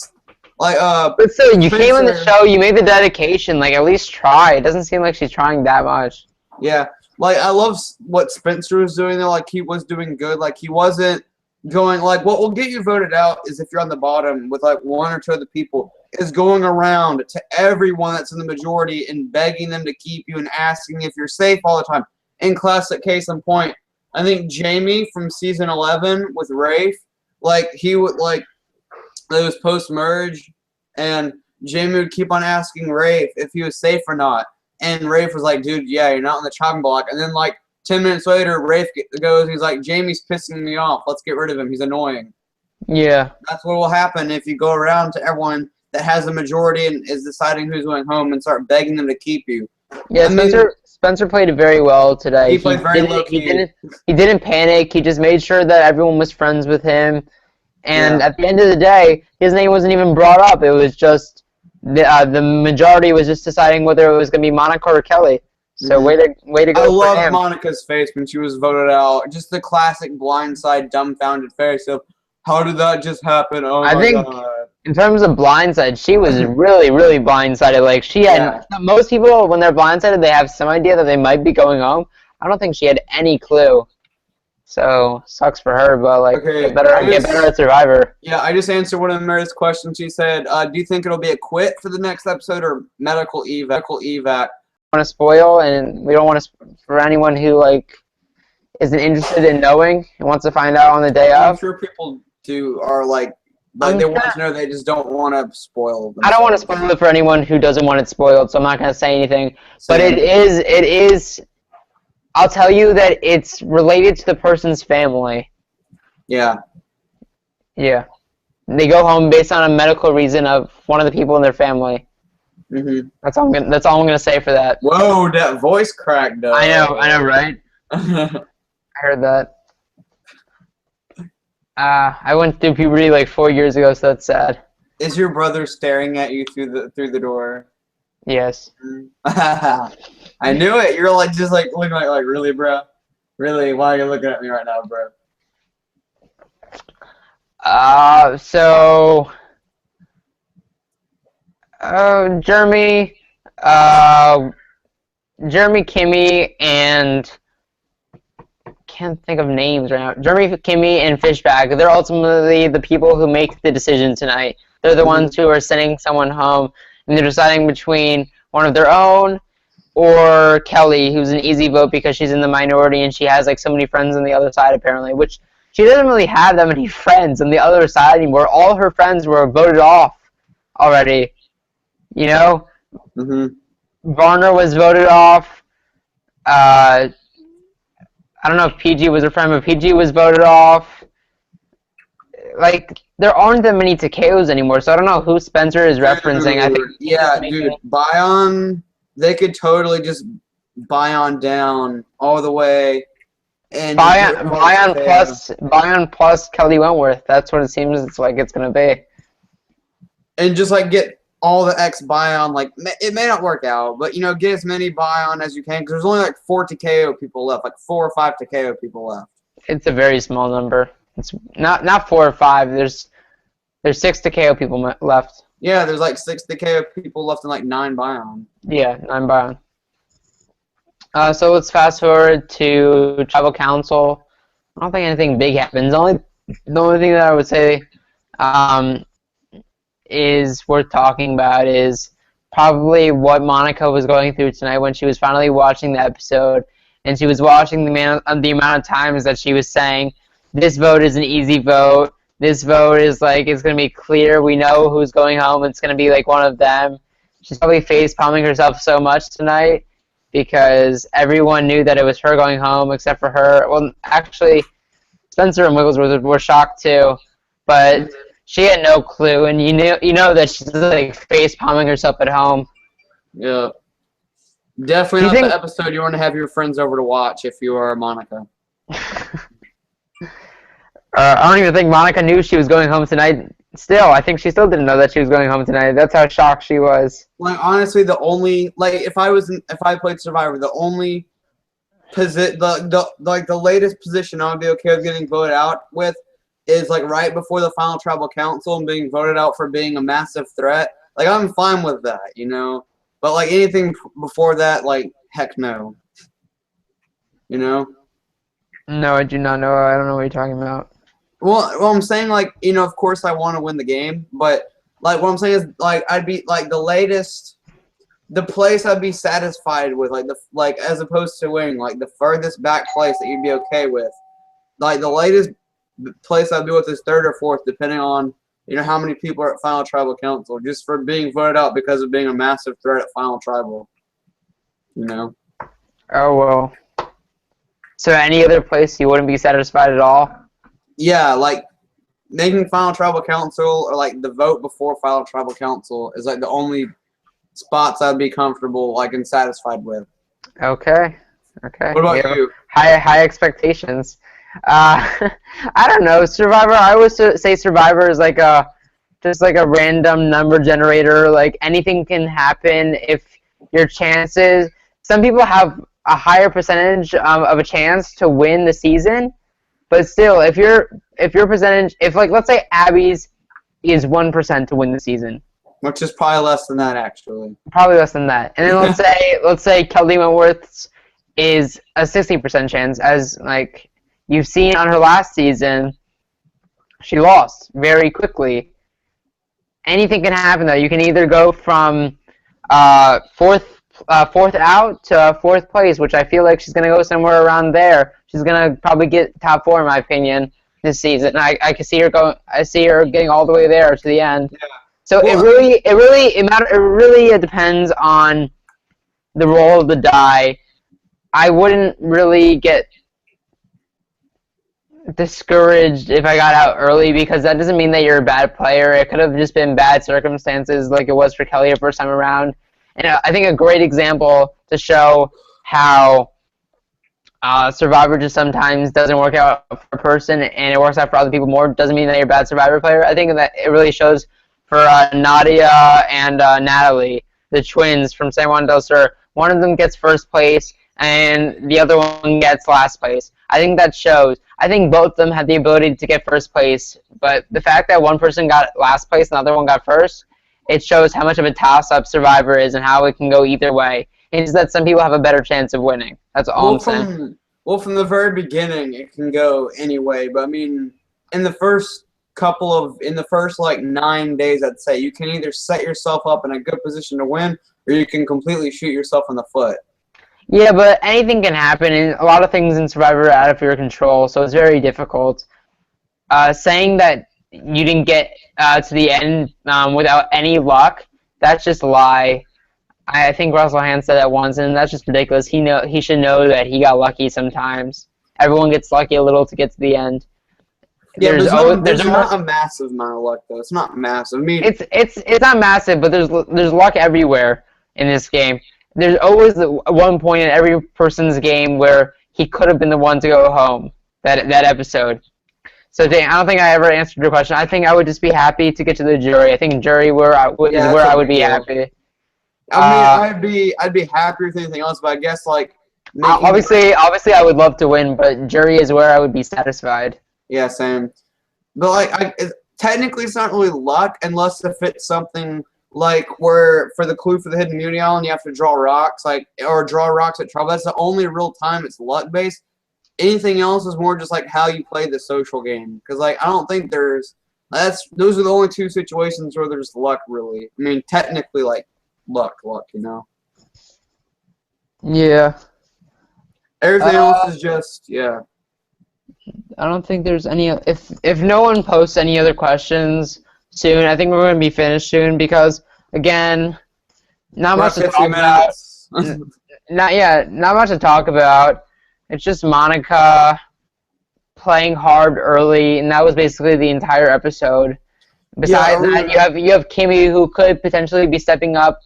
still, you came on the show. You made the dedication. Like at least try. It doesn't seem like she's trying that much. Yeah, like I love what Spencer was doing there. Like he was doing good. Like he wasn't going like what will get you voted out is if you're on the bottom with like 1 or 2 other people. Is going around to everyone that's in the majority and begging them to keep you and asking if you're safe all the time. In classic case in point, I think Jamie from season 11 with Rafe, like he would like it was post-merge, and Jamie would keep on asking Rafe if he was safe or not, and Rafe was like, "Dude, yeah, you're not on the chopping block." And then like 10 minutes later, Rafe goes, he's like, "Jamie's pissing me off. Let's get rid of him. He's annoying." Yeah, that's what will happen if you go around to everyone that has a majority and is deciding who's going home and start begging them to keep you. Yeah, Spencer played it very well today. He played very low-key. He didn't panic. He just made sure that everyone was friends with him. And at the end of the day, his name wasn't even brought up. It was just the majority was just deciding whether it was going to be Monica or Kelly. So way to go. I love Monica's face when she was voted out. Just the classic blindside, dumbfounded face of, how did that just happen? Oh my God. In terms of blindside, she was really, really blindsided. Like she had most people when they're blindsided, they have some idea that they might be going home. I don't think she had any clue. So sucks for her, but like get better at Survivor. Yeah, I just answered one of Meredith's questions. She said, "Do you think it'll be a quit for the next episode or medical evac?" Want to spoil, and we don't want to for anyone who like isn't interested in knowing and wants to find out on the day of. I'm sure people are like they want to know, they just don't want to spoil themselves. I don't want to spoil it for anyone who doesn't want it spoiled, so I'm not going to say anything. But it is, I'll tell you that it's related to the person's family. Yeah. Yeah. They go home based on a medical reason of one of the people in their family. Mm-hmm. That's all I'm going to say for that. Whoa, that voice cracked up. I know, right? I heard that. I went through puberty like 4 years ago, so that's sad. Is your brother staring at you through the door? Yes. I knew it. You're like just like looking like really, bro? Really? Why are you looking at me right now, bro? Jeremy, Kimmy, and can't think of names right now. Jeremy, Kimmy, and Fishbag. They're ultimately the people who make the decision tonight. They're the ones who are sending someone home, and they're deciding between one of their own or Kelly, who's an easy vote because she's in the minority and she has like so many friends on the other side apparently, which she doesn't really have that many friends on the other side anymore. All her friends were voted off already. You know? Mm-hmm. Varner was voted off. I don't know if PG was a friend, but PG was voted off. Like, there aren't that many Takeos anymore, so I don't know who Spencer is referencing. I think dude, Bion, they could totally just Bion down all the way. And Bion plus Kelly Wentworth. That's what it seems like it's going to be. And just, like, get all the Bion, like, it may not work out, but, you know, get as many Bion as you can, because there's only, like, 4 TKO people left, like, 4 or 5 TKO people left. It's a very small number. It's not 4 or 5. There's 6 TKO people left. Yeah, there's, like, 6 TKO people left and, like, 9 Bion. Yeah, 9 Bion. So let's fast forward to Tribal Council. I don't think anything big happens. The only thing that I would say is worth talking about is probably what Monica was going through tonight when she was finally watching the episode, and she was watching the amount of times that she was saying, "This vote is an easy vote. This vote is like it's gonna be clear. We know who's going home. It's gonna be like one of them." She's probably face palming herself so much tonight because everyone knew that it was her going home except for her. Well, actually, Spencer and Wigglesworth were shocked too, but she had no clue, and you know that she's like face palming herself at home. Yeah, definitely not the episode you want to have your friends over to watch if you are Monica. I don't even think Monica knew she was going home tonight. Still, I think she still didn't know that she was going home tonight. That's how shocked she was. Like, honestly, the only, like, if I played Survivor, the only the latest position I would be okay with getting voted out with is, like, right before the final tribal council and being voted out for being a massive threat. Like, I'm fine with that, you know? But, like, anything before that, like, heck no. You know? No, I do not know. I don't know what you're talking about. Well, I'm saying, like, you know, of course I want to win the game, but, like, what I'm saying is, like, I'd be, like, the place I'd be satisfied with, like, as opposed to winning, like, the furthest back place that you'd be okay with. Like, the latest place I'd be with is 3rd or 4th, depending on, you know, how many people are at Final Tribal Council, just for being voted out because of being a massive threat at Final Tribal. You know? Oh, well. So any other place you wouldn't be satisfied at all? Yeah, like, making Final Tribal Council or, like, the vote before Final Tribal Council is, like, the only spots I'd be comfortable, like, and satisfied with. Okay. Okay. What about you? High expectations. I don't know. Survivor, I always say Survivor is like just like a random number generator. Like, anything can happen if your chances. Some people have a higher percentage of a chance to win the season, but still, if your percentage, if, like, let's say Abby's is 1% to win the season, which is probably less than that, actually. Probably less than that, and then let's say Kelly Wentworth's is a 60% chance, as, like, you've seen on her last season, she lost very quickly. Anything can happen, though. You can either go from fourth out to 4th place, which I feel like she's going to go somewhere around there. She's going to probably get top 4, in my opinion, this season. I can see her going. I see her getting all the way there to the end. Yeah. So it really depends on the roll of the die. I wouldn't really get discouraged if I got out early, because that doesn't mean that you're a bad player. It could have just been bad circumstances, like it was for Kelly her first time around. And I think a great example to show how Survivor just sometimes doesn't work out for a person and it works out for other people more doesn't mean that you're a bad Survivor player. I think that it really shows for Nadia and Natalie, the twins from San Juan del Sur. One of them gets 1st place and the other one gets last place. I think that shows. I think both of them had the ability to get 1st place, but the fact that one person got last place and the other one got 1st, it shows how much of a toss-up Survivor is and how it can go either way. It's that some people have a better chance of winning. That's all I'm saying. Well, from the very beginning, it can go any way. But, I mean, in the first like 9 days, I'd say, you can either set yourself up in a good position to win or you can completely shoot yourself in the foot. Yeah, but anything can happen, and a lot of things in Survivor are out of your control, so it's very difficult. Saying that you didn't get to the end without any luck, that's just a lie. I think Russell Hand said that once, and that's just ridiculous. He should know that he got lucky sometimes. Everyone gets lucky a little to get to the end. Yeah, there's not a massive amount of luck though. It's not massive. I mean, it's not massive, but there's luck everywhere in this game. There's always one point in every person's game where he could have been the one to go home. That episode. So I don't think I ever answered your question. I think I would just be happy to get to the jury. I think jury is where I would be happy. I mean, I'd be happy with anything else, but I guess like obviously I would love to win, but jury is where I would be satisfied. Yeah, same. But like, technically, it's not really luck unless if it's something like where for the clue for the hidden immunity island, you have to draw rocks, or draw rocks at trouble. That's the only real time it's luck based. Anything else is more just like how you play the social game. Because like I don't think those are the only two situations where there's luck really. I mean, technically like luck, you know. Yeah. Everything else is just I don't think there's any. If no one posts any other questions soon, I think we're going to be finished soon because again, not much to talk about. Not much to talk about. It's just Monica playing hard early, and that was basically the entire episode. Besides that, you have Kimmy, who could potentially be stepping up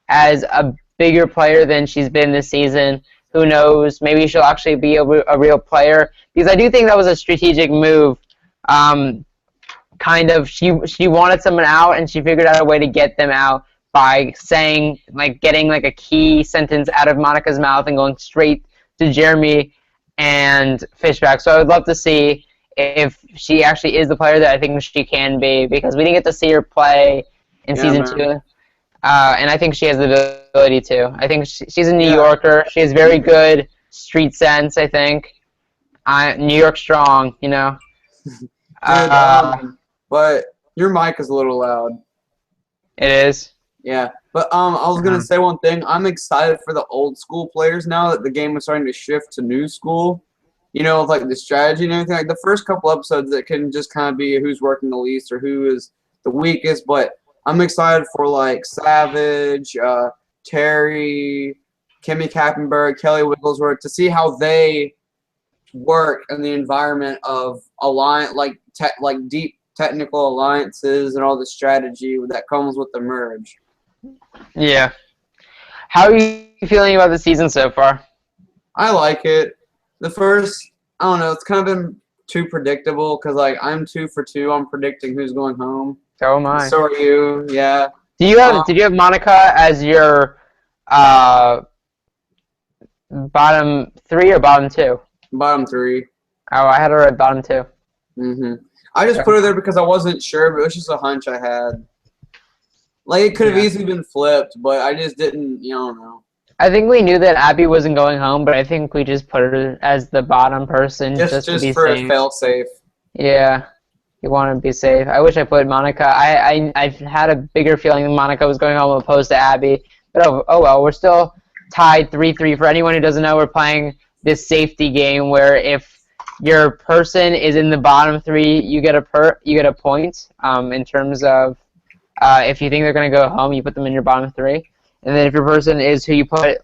as a bigger player than she's been this season. Who knows? Maybe she'll actually be a real player. Because I do think that was a strategic move. Kind of, she wanted someone out, and she figured out a way to get them out by saying, like, getting like a key sentence out of Monica's mouth and going straight to Jeremy and Fishback. So I would love to see if she actually is the player that I think she can be, because we didn't get to see her play in season 2. And I think she has the ability to. I think she's a New Yorker. She has very good street sense, I think. New York strong, you know. But your mic is a little loud. It is? Yeah. But I was going to say one thing. I'm excited for the old school players now that the game is starting to shift to new school. You know, with like the strategy and everything. Like the first couple episodes, that can just kind of be who's working the least or who is the weakest. But I'm excited for like Savage, Terry, Kimmy Kappenberg, Kelly Wigglesworth to see how they work in the environment of deep technical alliances and all the strategy that comes with the merge. Yeah. How are you feeling about the season so far? I like it. The first, I don't know, it's kind of been too predictable because like I'm 2 for 2 on predicting who's going home. So am I. So are you, yeah. Did you have Monica as your bottom 3 or bottom 2? Bottom 3. Oh, I had her at bottom 2. I just put her there because I wasn't sure, but it was just a hunch I had. Like, it could have easily been flipped, but I just didn't, I don't know. I think we knew that Abby wasn't going home, but I think we just put her as the bottom person just to be for safe. a fail-safe. Yeah. You want to be safe. I wish I put Monica. I had a bigger feeling that Monica was going home opposed to Abby. But oh well, we're still tied 3-3. For anyone who doesn't know, we're playing this safety game where if your person is in the bottom 3, you get a point. In terms of if you think they're going to go home, you put them in your bottom 3. And then if your person is who you put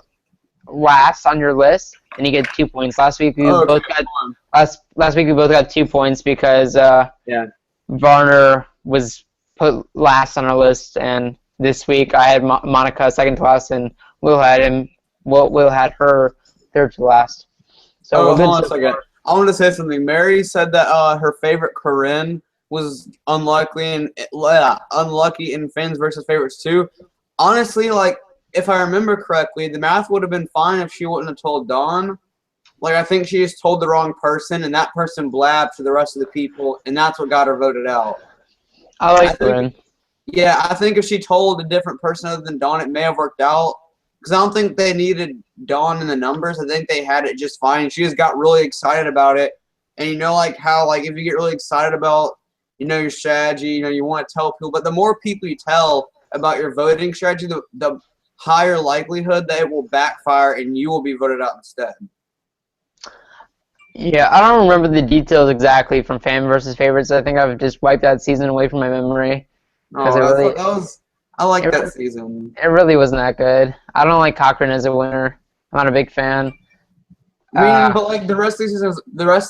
last on your list, then you get 2 points. Last week we both got 2 points because Varner was put last on our list, and this week I had Monica second to last, and Will had her third to last. So hold on a second. I wanted to say something. Mary said that her favorite Corinne was unlucky in Fins versus favorites too. Honestly, like if I remember correctly, the math would have been fine if she wouldn't have told Dawn. Like I think she just told the wrong person, and that person blabbed to the rest of the people, and that's what got her voted out. I like Corinne. Yeah, I think if she told a different person other than Dawn, it may have worked out. Because I don't think they needed Dawn in the numbers. I think they had it just fine. She just got really excited about it. And you know, like how, like if you get really excited about, your strategy, you want to tell people. But the more people you tell about your voting strategy, the higher likelihood that it will backfire and you will be voted out instead. Yeah, I don't remember the details exactly from fan versus favorites. I think I've just wiped that season away from my memory. Oh, I like that season. It really wasn't that good. I don't like Cochran as a winner. I'm not a big fan. I mean, but like the rest of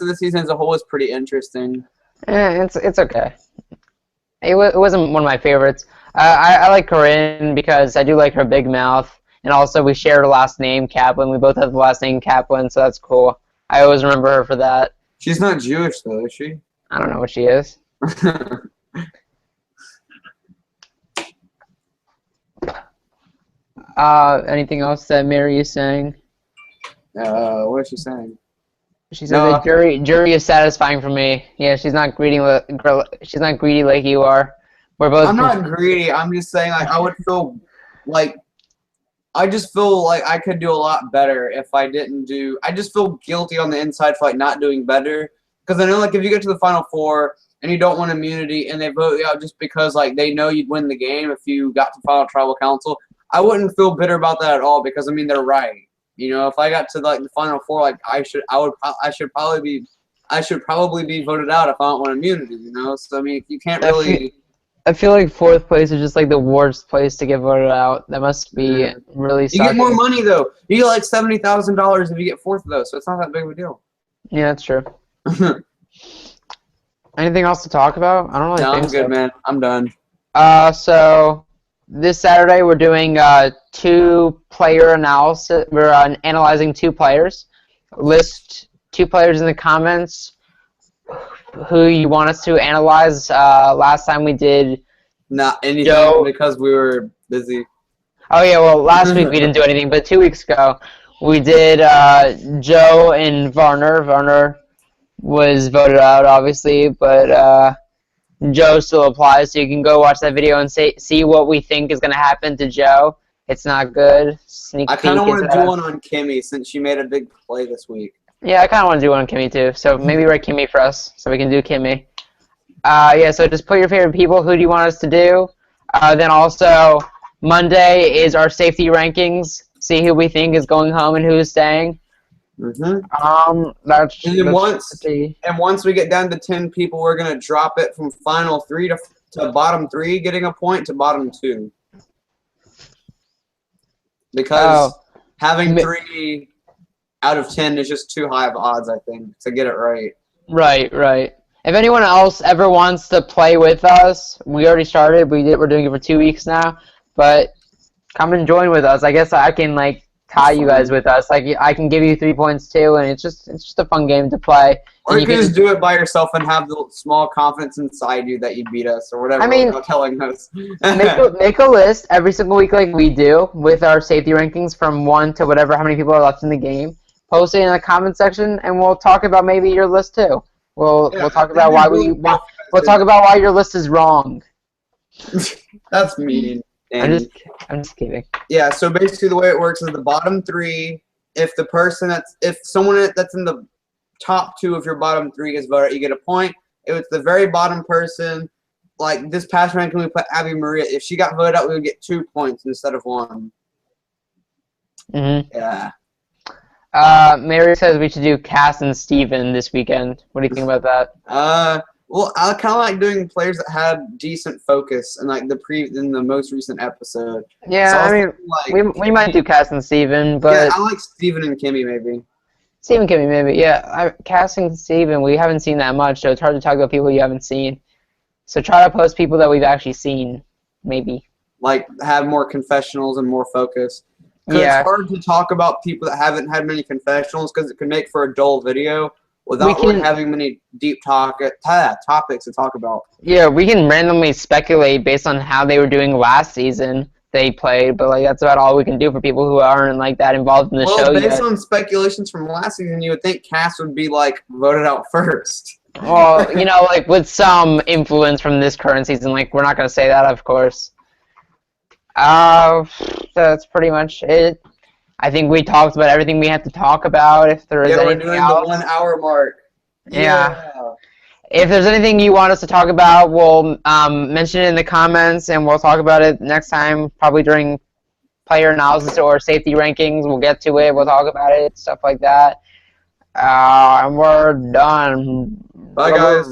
the season as a whole was pretty interesting. It's okay. It wasn't one of my favorites. I like Corinne because I do like her big mouth, and also we share a last name, Kaplan. We both have the last name Kaplan, so that's cool. I always remember her for that. She's not Jewish though, is she? I don't know what she is. Anything else that Mary is saying? What is she saying? She said the jury is satisfying for me. Yeah, she's not greedy. She's not greedy like you are. We're both. I'm not greedy. I'm just saying, like, I would feel like I just feel like I could do a lot better if I didn't do. I just feel guilty on the inside for like not doing better because I know like if you get to the final four and you don't win immunity and they vote you out just because like they know you'd win the game if you got to final tribal council, I wouldn't feel bitter about that at all because I mean they're right. You know, if I got to like the final four, like I should probably be voted out if I don't win immunity. You know, so I mean you can't really. I feel like fourth place is just like the worst place to get voted out. That must be really sucky. You get more money though. You get like $70,000 if you get fourth though, so it's not that big of a deal. Yeah, that's true. Anything else to talk about? I don't really think so. I'm good, man. I'm done. So this Saturday we're doing two-player analysis. We're analyzing two players. List two players in the comments who you want us to analyze. Last time we did not anything because we were busy. Oh yeah, well last week we didn't do anything, but 2 weeks ago we did Joe and Varner. Varner was voted out, obviously, but Joe still applies, so you can go watch that video and see what we think is going to happen to Joe. It's not good. I kind of want to do one on Kimmy since she made a big play this week. Yeah, I kind of want to do one on Kimmy too, so maybe write Kimmy for us so we can do Kimmy. Yeah, so just put your favorite people. Who do you want us to do? Then also, Monday is our safety rankings. See who we think is going home and who is staying. Once we get down to 10 people, we're gonna drop it from final 3 to bottom 3, getting a point to bottom 2. Because having 3 out of 10 is just too high of odds, I think, to get it right. Right. If anyone else ever wants to play with us, we already started. We're doing it for 2 weeks now, but come and join with us. I guess I can like tie you guys with us. Like I can give you 3 points too, and it's just a fun game to play. Or you can just do it by yourself and have the small confidence inside you that you beat us or whatever. I mean, without telling us. make a list every single week like we do with our safety rankings from 1 to whatever how many people are left in the game. Post it in the comment section, and we'll talk about maybe your list too. We'll talk about why your list is wrong. That's mean. I'm just kidding. Yeah, so basically the way it works is the bottom 3. If someone that's in the top 2 of your bottom 3 gets voted, you get a point. If it's the very bottom person, like this past ranking we put Abby Maria, if she got voted out, we would get 2 points instead of 1. Yeah. Mary says we should do Cass and Steven this weekend. What do you think about that? Well, I kind of like doing players that had decent focus in like in the most recent episode. Yeah, so I mean, we might do Cass and Steven, but yeah, I like Steven and Kimmy maybe. Steven, Kimmy, maybe. Yeah, Cass and Steven, we haven't seen that much, so it's hard to talk about people you haven't seen. So try to post people that we've actually seen, maybe. Like have more confessionals and more focus. Yeah. It's hard to talk about people that haven't had many confessionals because it can make for a dull video without really having many deep topics to talk about. Yeah, we can randomly speculate based on how they were doing last season they played, but like that's about all we can do for people who aren't like that involved in the show yet. Well, based on speculations from last season, you would think Cass would be like voted out first. Well, you know, like with some influence from this current season, like we're not going to say that, of course. That's pretty much it. I think we talked about everything we have to talk about. If there is anything else. We're doing the 1 hour mark. Yeah. If there's anything you want us to talk about, we'll mention it in the comments, and we'll talk about it next time, probably during player analysis or safety rankings. We'll get to it. We'll talk about it, stuff like that. And we're done. Bye, guys.